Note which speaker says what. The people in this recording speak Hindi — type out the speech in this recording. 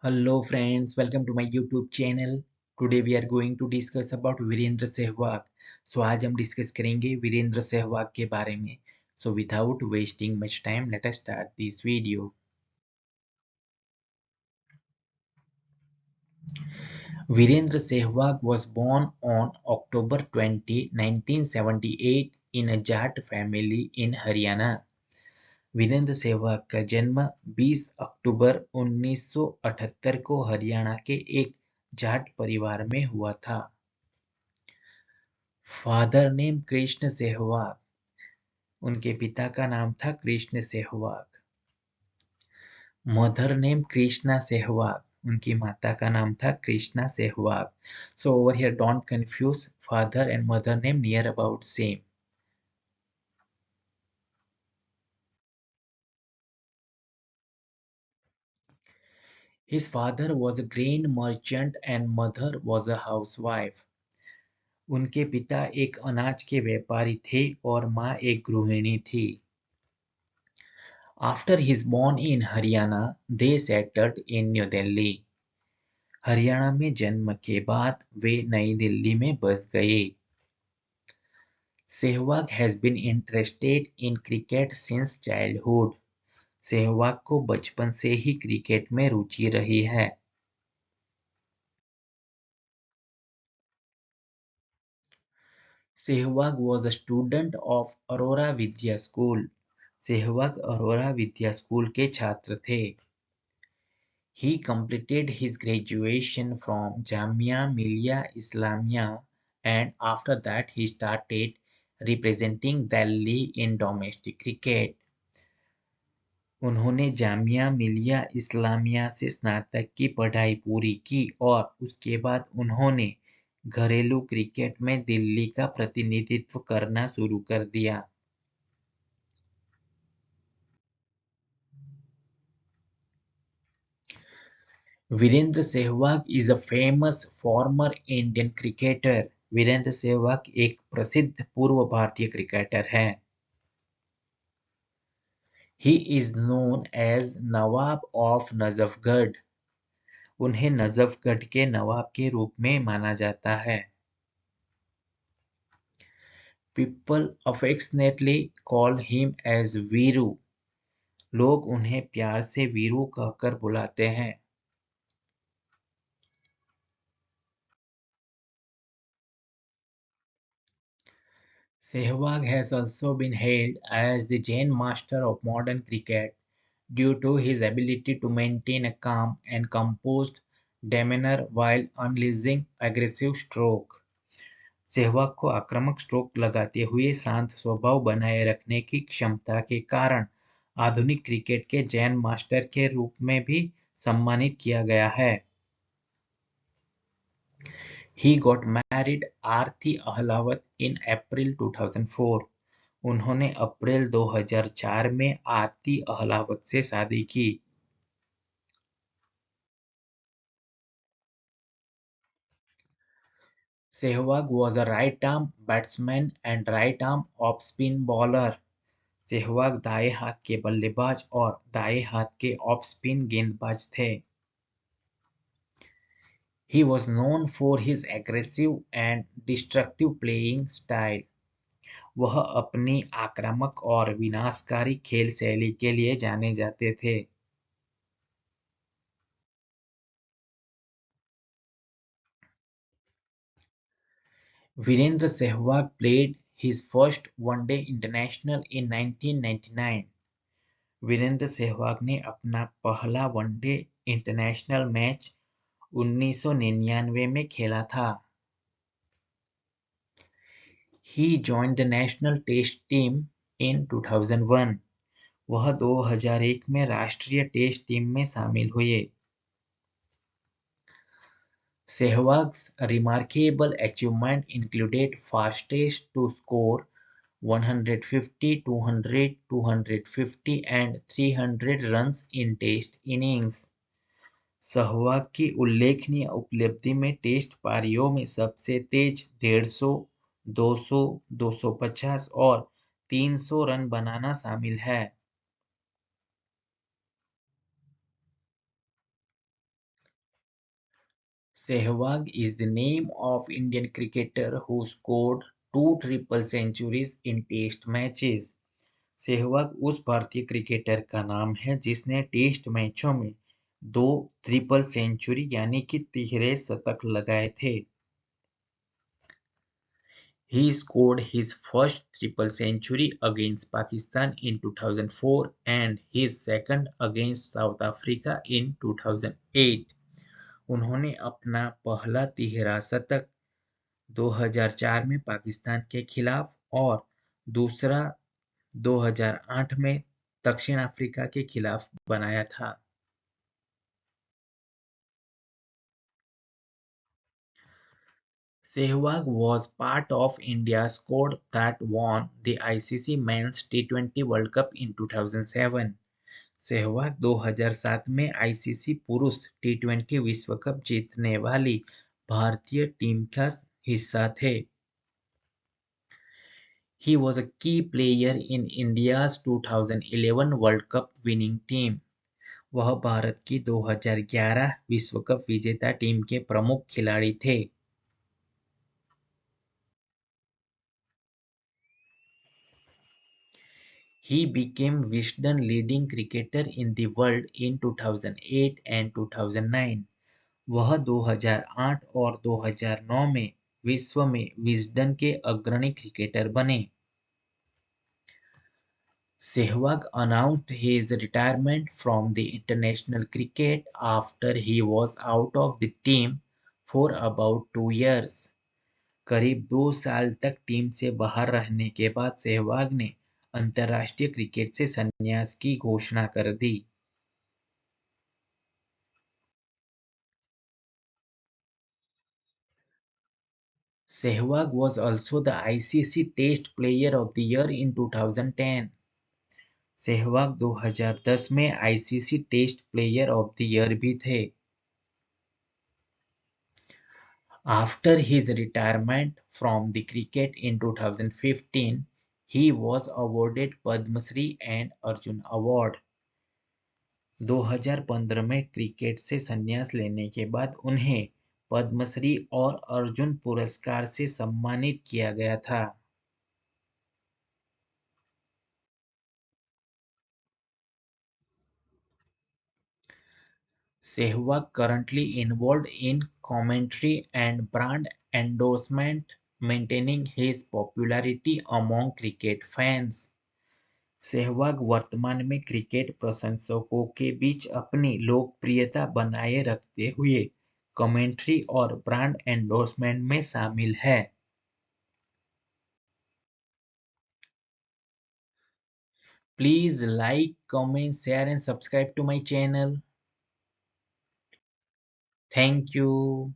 Speaker 1: Hello friends, welcome to my YouTube channel. Today we are going to discuss about Virendra Sehwag. So आज हम डिस्कस करेंगे वीरेंद्र सहवाग के बारे में. So without wasting much time, let us start this video. Virendra Sehwag was born on October 20, 1978 in a Jat family in Haryana. Virendra Sehwag का जन्म 20 अक्टूबर 1978 को हरियाणा के एक जाट परिवार में हुआ था. Father name Krishan Sehwag. उनके पिता का नाम था कृष्ण सहवाग. Mother name Krishna Sehwag. उनकी माता का नाम था Krishna Sehwag. So over here don't confuse, father and mother name near about same. His father was a grain merchant and mother was a housewife. उनके पिता एक अनाज के व्यापारी थे और माँ एक गृहिणी थी. After his born in Haryana, they settled in New Delhi. Haryana में जन्म के बाद वे नई दिल्ली में बस गए. Sehwag has been interested in cricket since childhood. Sehwag को बचपन से ही क्रिकेट में रुचि रही है. Sehwag was a student of Arora Vidya school. Sehwag Arora Vidya school के छात्र थे. He completed his graduation from Jamia Millia Islamia and after that he started representing Delhi in domestic cricket. उन्होंने जामिया मिलिया इस्लामिया से स्नातक की पढ़ाई पूरी की और उसके बाद उन्होंने घरेलू क्रिकेट में दिल्ली का प्रतिनिधित्व करना शुरू कर दिया. Virender Sehwag is a famous former Indian cricketer. Virender Sehwag एक प्रसिद्ध पूर्व भारतीय क्रिकेटर हैं. He is known as Nawab of Najafgarh. उन्हें नजफगढ़ के नवाब के रूप में माना जाता है. People affectionately call him as Viru. लोग उन्हें प्यार से वीरू कहकर बुलाते हैं. Sehwag has also been hailed as the Zen master of modern cricket due to his ability to maintain a calm and composed demeanor while unleashing aggressive stroke. Sehwag को आक्रामक स्ट्रोक लगाते हुए शांत स्वभाव बनाए रखने की क्षमता के कारण आधुनिक क्रिकेट के जैन मास्टर के रूप में भी सम्मानित किया गया है. He got married Aarti Ahlawat in April 2004. उन्होंने अप्रैल 2004 में आरती अहलावत से शादी की. Sehwag was a right-arm batsman and right-arm off-spin bowler. Sehwag दाएं हाथ के बल्लेबाज और दाएं हाथ के ऑफ-स्पिन गेंदबाज थे. He was known for his aggressive and destructive playing style. वह अपनी आक्रामक और विनाशकारी खेल शैली के लिए जाने जाते थे. Virendra Sehwag played his first one-day international in 1999. Virendra Sehwag ने अपना पहला वनडे इंटरनेशनल मैच 1999 में खेला था. He joined the national test team in 2001. वह 2001 में राष्ट्रीय टेस्ट टीम में शामिल हुए. Sehwag's remarkable achievement included fastest to score 150, 200, 250 and 300 runs in Test innings. Sehwag की उल्लेखनीय उपलब्धि में टेस्ट पारियों में सबसे तेज 150, 200, 250 और 300 रन बनाना शामिल है. Sehwag is the name of Indian cricketer who scored two triple centuries in test matches. Sehwag उस भारतीय क्रिकेटर का नाम है जिसने टेस्ट मैचों में दो ट्रिपल सेंचुरी यानी कि तिहरे शतक लगाए थे। He scored his first triple century against Pakistan in 2004 and his second against South Africa in 2008। उन्होंने अपना पहला तिहरा शतक 2004 में पाकिस्तान के खिलाफ और दूसरा 2008 में दक्षिण अफ्रीका के खिलाफ बनाया था। Sehwag was part of India's squad that won the ICC Men's T20 World Cup in 2007। Sehwag 2007 में आईसीसी पुरुष टी20 विश्व कप जीतने वाली भारतीय टीम का हिस्सा थे। He was a key player in India's 2011 World Cup winning team। वह भारत की 2011 विश्व कप विजेता टीम के प्रमुख खिलाड़ी थे। He became Wisden leading cricketer in the world in 2008 and 2009। वह 2008 और 2009 में विश्व में विजडन के अग्रणी क्रिकेटर बने। Sehwag announced his retirement from the international cricket after he was out of the team for about 2 years। करीब 2 साल तक टीम से बाहर रहने के बाद सहवाग ने अंतर्राष्ट्रीय क्रिकेट से संन्यास की घोषणा कर दी। Sehwag was also the ICC Test Player of the Year in 2010। Sehwag 2010 में ICC test player of the year भी थे। After his retirement from the cricket in 2015, he was awarded Padma Shri and Arjun Award। 2015 में क्रिकेट से संन्यास लेने के बाद उन्हें पद्मश्री और अर्जुन पुरस्कार से सम्मानित किया गया था। Sehwag currently involved in commentary and brand endorsement, maintaining his popularity among cricket fans। Sehwag वर्तमान में क्रिकेट प्रशंसकों के बीच अपनी लोकप्रियता बनाए रखते हुए कमेंट्री और ब्रांड एंडोर्समेंट में शामिल है। Please like, comment, share and subscribe to my channel. Thank you.